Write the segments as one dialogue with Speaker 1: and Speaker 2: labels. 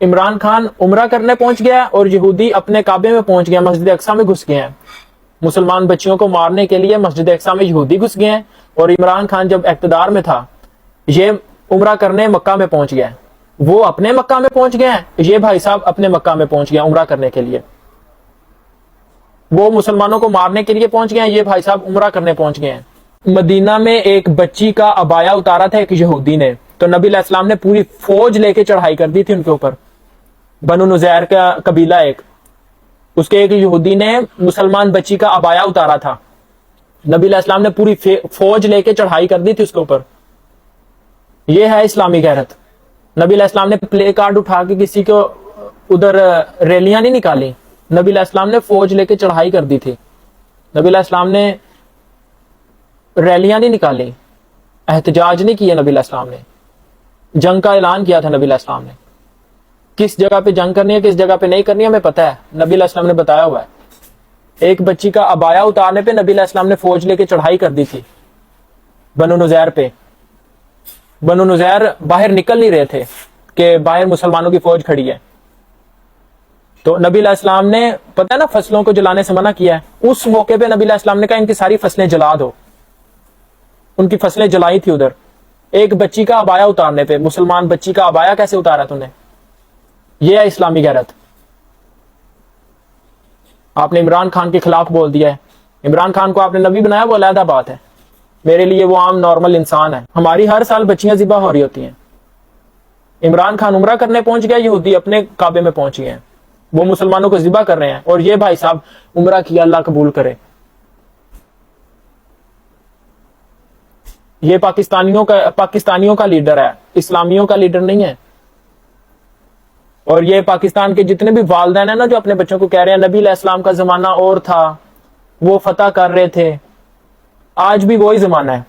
Speaker 1: عمران خان عمرہ کرنے پہنچ گیا اور یہودی اپنے کعبے میں پہنچ گیا، مسجد اقصی میں گھس گئے ہیں، مسلمان بچیوں کو مارنے کے لیے مسجد اقصی میں یہودی گھس گئے ہیں، اور عمران خان جب اقتدار میں تھا یہ عمرہ کرنے مکہ میں پہنچ گیا، وہ اپنے مکہ میں پہنچ گئے ہیں، یہ بھائی صاحب اپنے مکہ میں پہنچ گیا عمرہ کرنے کے لیے، وہ مسلمانوں کو مارنے کے لیے پہنچ گئے ہیں، یہ بھائی صاحب عمرہ کرنے پہنچ گئے ہیں۔ مدینہ میں ایک بچی کا عبایا اتارا تھا ایک یہودی نے، تو نبی علیہ السلام نے پوری فوج لے کے چڑھائی کر دی تھی ان کے اوپر، بنو نزیر کا قبیلہ ایک، اس کے ایک یہودی نے مسلمان بچی کا عبایا اتارا تھا، نبی علیہ السلام نے پوری فوج لے کے چڑھائی کر دی تھی اس کے اوپر۔ یہ ہے اسلامی غیرت۔ نبی علیہ السلام نے پلے کارڈ اٹھا کے کسی کو ادھر ریلیاں نہیں نکالی، نبی علیہ السلام نے فوج لے کے چڑھائی کر دی تھی، نبی علیہ السلام نے ریلیاں نہیں نکالی، احتجاج نہیں کیا، نبی علیہ السلام نے جنگ کا اعلان کیا تھا، نبی علیہ السلام نے کس جگہ پہ جنگ کرنی ہے کس جگہ پہ نہیں کرنی ہے ہمیں پتہ ہے، نبی علیہ السلام نے بتایا ہوا ہے۔ ایک بچی کا عبایا اتارنے پہ نبی علیہ السلام نے فوج لے کے چڑھائی کر دی تھی بنو نزیر پہ، بنو نزیر باہر نکل نہیں رہے تھے کہ باہر مسلمانوں کی فوج کھڑی ہے، تو نبی علیہ السلام نے پتہ ہے نا فصلوں کو جلانے سے منع کیا ہے، اس موقع پہ نبی علیہ السلام نے کہا ان کی ساری فصلیں جلا دو، ان کی فصلیں جلائی تھی ادھر، ایک بچی کا عبایا اتارنے پہ، مسلمان بچی کا عبایا کیسے اتارا تم نے؟ یہ ہے اسلامی غیرت۔ آپ نے عمران خان کے خلاف بول دیا ہے، عمران خان کو آپ نے نبی بنایا وہ علیحدہ بات ہے، میرے لیے وہ عام نارمل انسان ہے۔ ہماری ہر سال بچیاں ذبح ہو رہی ہوتی ہیں، عمران خان عمرہ کرنے پہنچ گیا، یہودی اپنے کعبے میں پہنچ گئے ہیں، وہ مسلمانوں کو ذبح کر رہے ہیں، اور یہ بھائی صاحب عمرہ کیا، اللہ قبول کرے۔ یہ پاکستانیوں کا لیڈر ہے، اسلامیوں کا لیڈر نہیں ہے۔ اور یہ پاکستان کے جتنے بھی والدین ہیں نا جو اپنے بچوں کو کہہ رہے ہیں نبی علیہ السلام کا زمانہ اور تھا، وہ فتح کر رہے تھے، آج بھی وہی زمانہ ہے،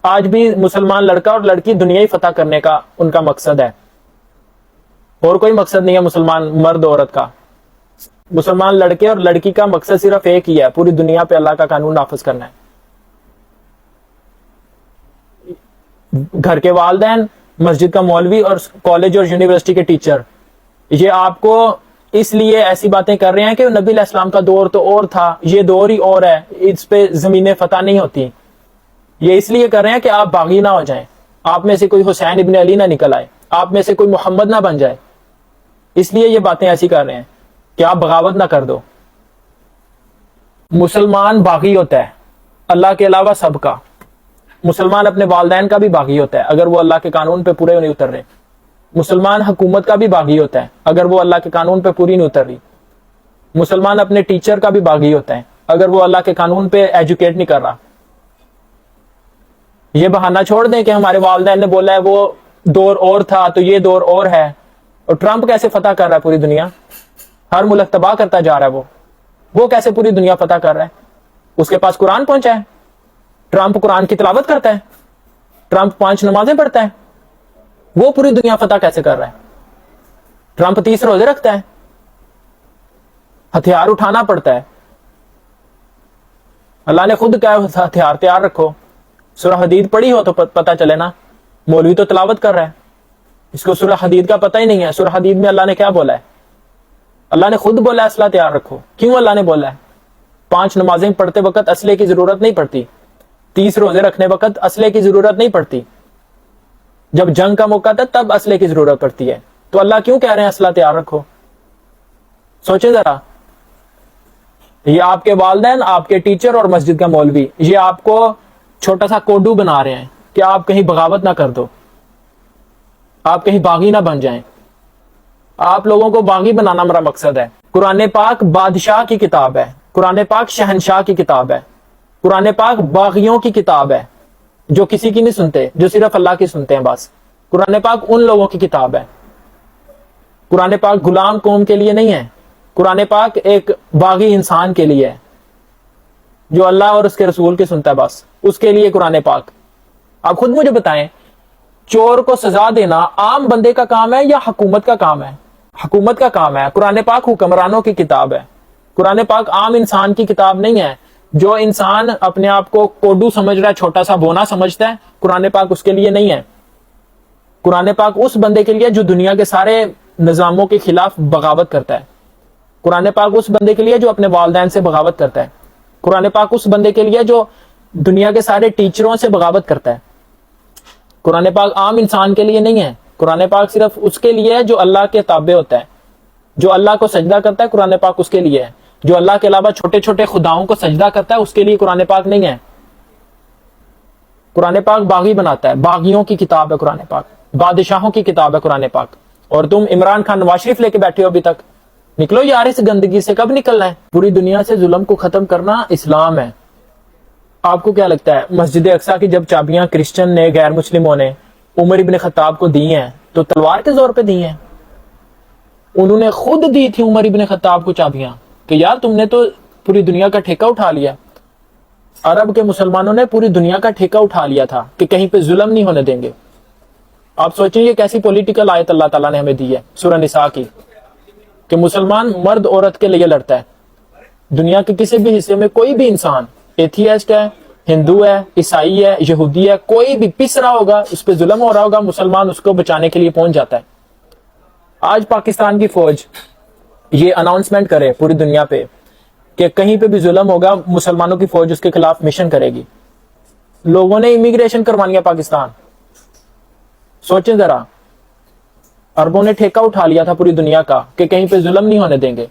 Speaker 1: آج بھی مسلمان لڑکا اور لڑکی دنیا ہی فتح کرنے کا ان کا مقصد ہے، اور کوئی مقصد نہیں ہے مسلمان مرد عورت کا۔ مسلمان لڑکے اور لڑکی کا مقصد صرف ایک ہی ہے، پوری دنیا پہ اللہ کا قانون نافذ کرنا ہے۔ گھر کے والدین، مسجد کا مولوی اور کالج اور یونیورسٹی کے ٹیچر یہ آپ کو اس لیے ایسی باتیں کر رہے ہیں کہ نبی علیہ السلام کا دور تو اور تھا، یہ دور ہی اور ہے، اس پہ زمینیں فتح نہیں ہوتی، یہ اس لیے کر رہے ہیں کہ آپ باغی نہ ہو جائیں، آپ میں سے کوئی حسین ابن علی نہ نکل آئے، آپ میں سے کوئی محمد نہ بن جائے، اس لیے یہ باتیں ایسی کر رہے ہیں کہ آپ بغاوت نہ کر دو۔ مسلمان باغی ہوتا ہے اللہ کے علاوہ سب کا، مسلمان اپنے والدین کا بھی باغی ہوتا ہے اگر وہ اللہ کے قانون پہ پورے نہیں اتر رہے، مسلمان حکومت کا بھی باغی ہوتا ہے اگر وہ اللہ کے قانون پہ پوری نہیں اتر رہی، مسلمان اپنے ٹیچر کا بھی باغی ہوتا ہے اگر وہ اللہ کے قانون پہ ایجوکیٹ نہیں کر رہا۔ یہ بہانہ چھوڑ دیں کہ ہمارے والدین نے بولا ہے وہ دور اور تھا تو یہ دور اور ہے، اور ٹرمپ کیسے فتح کر رہا ہے پوری دنیا، ہر ملک تباہ کرتا جا رہا ہے، وہ کیسے پوری دنیا فتح کر رہا ہے؟ اس کے پاس قرآن پہنچا ہے، ٹرمپ قرآن کی تلاوت کرتا ہے، ٹرمپ 5 نمازیں پڑھتا ہے، وہ پوری دنیا فتح کیسے کر رہا ہے؟ ٹرمپ 30 روزے رکھتا ہے، ہتھیار اٹھانا پڑتا ہے، اللہ نے خود کہا ہتھیار تیار رکھو، سورہ حدید پڑھی ہو تو پتہ چلے نا، مولوی تو تلاوت کر رہا ہے، اس کو سورہ حدید کا پتہ ہی نہیں ہے، سورہ حدید میں اللہ نے کیا بولا ہے؟ اللہ نے خود بولا ہے اسلحہ تیار رکھو، کیوں اللہ نے بولا ہے؟ 5 نمازیں پڑھتے وقت اسلحے کی ضرورت نہیں پڑتی، 30 روزے رکھنے وقت اسلحے کی ضرورت نہیں پڑتی، جب جنگ کا موقع تھا تب اسلحے کی ضرورت پڑتی ہے، تو اللہ کیوں کہہ رہے ہیں اسلحہ تیار رکھو؟ سوچیں ذرا، یہ آپ کے والدین، آپ کے ٹیچر اور مسجد کا مولوی یہ آپ کو چھوٹا سا کوڈو بنا رہے ہیں کہ آپ کہیں بغاوت نہ کر دو، آپ کہیں باغی نہ بن جائیں، آپ لوگوں کو باغی بنانا میرا مقصد ہے۔ قرآن پاک بادشاہ کی کتاب ہے، قرآن پاک شہنشاہ کی کتاب ہے، قرآن پاک باغیوں کی کتاب ہے جو کسی کی نہیں سنتے، جو صرف اللہ کی سنتے ہیں بس۔ قرآن پاک ان لوگوں کی کتاب ہے، قرآن پاک غلام قوم کے لیے نہیں ہے، قرآن پاک ایک باغی انسان کے لیے ہے جو اللہ اور اس کے رسول کی سنتا ہے بس، اس کے لیے قرآن پاک۔ آپ خود مجھے بتائیں، چور کو سزا دینا عام بندے کا کام ہے یا حکومت کا کام ہے؟ حکومت کا کام ہے۔ قرآن پاک حکمرانوں کی کتاب ہے، قرآن پاک عام انسان کی کتاب نہیں ہے۔ جو انسان اپنے آپ کو کوڈو سمجھ رہا ہے، چھوٹا سا بونا سمجھتا ہے، قرآن پاک اس کے لیے نہیں ہے۔ قرآن پاک اس بندے کے لیے جو دنیا کے سارے نظاموں کے خلاف بغاوت کرتا ہے. قرآن پاک اس بندے کے لیے جو اپنے والدین سے بغاوت کرتا ہے. قرآن پاک اس بندے کے لیے جو دنیا کے سارے ٹیچروں سے بغاوت کرتا ہے. قرآن پاک عام انسان کے لیے نہیں ہے. قرآن پاک صرف اس کے لیے ہے جو اللہ کے تابع ہوتا ہے, جو اللہ کو سجدہ کرتا ہے. قرآن پاک اس کے لیے ہے. جو اللہ کے علاوہ چھوٹے چھوٹے خداؤں کو سجدہ کرتا ہے اس کے لیے قرآن پاک نہیں ہے. قرآن پاک باغی بناتا ہے. باغیوں کی کتاب ہے قرآن پاک, بادشاہوں کی کتاب ہے قرآن پاک. اور تم عمران خان نواز شریف لے کے بیٹھے ہو ابھی تک. نکلو یار اس گندگی سے, کب نکلنا ہے؟ پوری دنیا سے ظلم کو ختم کرنا اسلام ہے. آپ کو کیا لگتا ہے مسجد اقصی کی جب چابیاں کرسچن نے, غیر مسلموں نے عمر ابن خطاب کو دی ہیں تو تلوار کے زور پہ دی ہیں؟ انہوں نے خود دی تھی عمر ابن خطاب کو چابیاں کہ یار تم نے تو پوری دنیا کا ٹھیکہ اٹھا لیا. عرب کے مسلمانوں نے پوری دنیا کا ٹھیکہ اٹھا لیا تھا کہ کہیں پہ ظلم نہیں ہونے دیں گے. آپ سوچیں یہ کیسی پولیٹیکل آیت اللہ تعالیٰ نے ہمیں دی ہے سورہ نساء کی, کہ مسلمان مرد عورت کے لیے لڑتا ہے. دنیا کے کسی بھی حصے میں کوئی بھی انسان, ایتھیسٹ ہے, ہندو ہے, عیسائی ہے, یہودی ہے, کوئی بھی پس رہا ہوگا, اس پہ ظلم ہو رہا ہوگا, مسلمان اس کو بچانے کے لیے پہنچ جاتا ہے. آج پاکستان کی فوج یہ اناؤنسمنٹ کرے پوری دنیا پہ کہ کہیں پہ بھی ظلم ہوگا مسلمانوں کی فوج اس کے خلاف مشن کرے گی. لوگوں نے امیگریشن کروانی ہے پاکستان. سوچیں ذرا, عربوں نے ٹھیکہ اٹھا لیا تھا پوری دنیا کا کہ کہیں پہ ظلم نہیں ہونے دیں گے.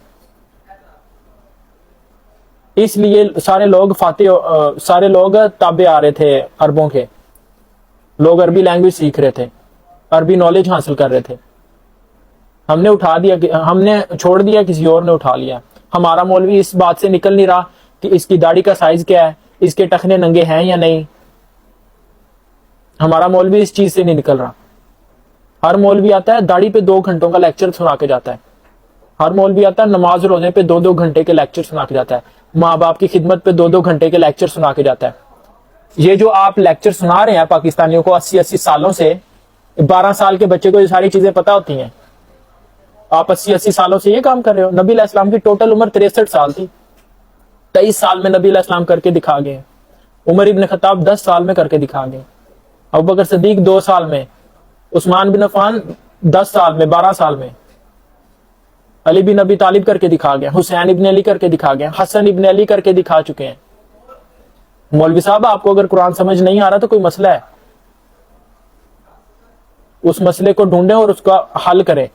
Speaker 1: اس لیے سارے لوگ تابع آ رہے تھے عربوں کے. لوگ عربی لینگویج سیکھ رہے تھے, عربی نالج حاصل کر رہے تھے. ہم نے اٹھا دیا, ہم نے چھوڑ دیا, کسی اور نے اٹھا لیا. ہمارا مولوی اس بات سے نکل نہیں رہا کہ اس کی داڑھی کا سائز کیا ہے, اس کے ٹخنے ننگے ہیں یا نہیں. ہمارا مولوی اس چیز سے نہیں نکل رہا. ہر مولوی آتا ہے داڑھی پہ 2 گھنٹوں کا لیکچر سنا کے جاتا ہے. ہر مولوی آتا ہے نماز روزے پہ 2 گھنٹے کے لیکچر سنا کے جاتا ہے. ماں باپ کی خدمت پہ 2 گھنٹے کے لیکچر سنا کے جاتا ہے. یہ جو آپ لیکچر سنا رہے ہیں پاکستانیوں کو 80 سالوں سے, 12 سال کے بچے کو یہ ساری چیزیں پتہ ہوتی ہیں. آپ 80 سالوں سے یہ کام کر رہے ہو. نبی علیہ السلام کی ٹوٹل عمر 63 سال تھی. 23 سال میں نبی علیہ السلام کر کے دکھا گئے. عمر ابن خطاب 10 سال میں کر کے دکھا گئے. ابوبکر صدیق 2 سال میں, عثمان بن عفان 10 سال میں, 12 سال میں, علی بن ابی طالب کر کے دکھا گئے, حسین ابن علی کر کے دکھا گئے, حسن ابن علی کر کے دکھا چکے ہیں. مولوی صاحب آپ کو اگر قرآن سمجھ نہیں آ رہا تو کوئی مسئلہ ہے, اس مسئلے کو ڈھونڈیں اور اس کا حل کریں.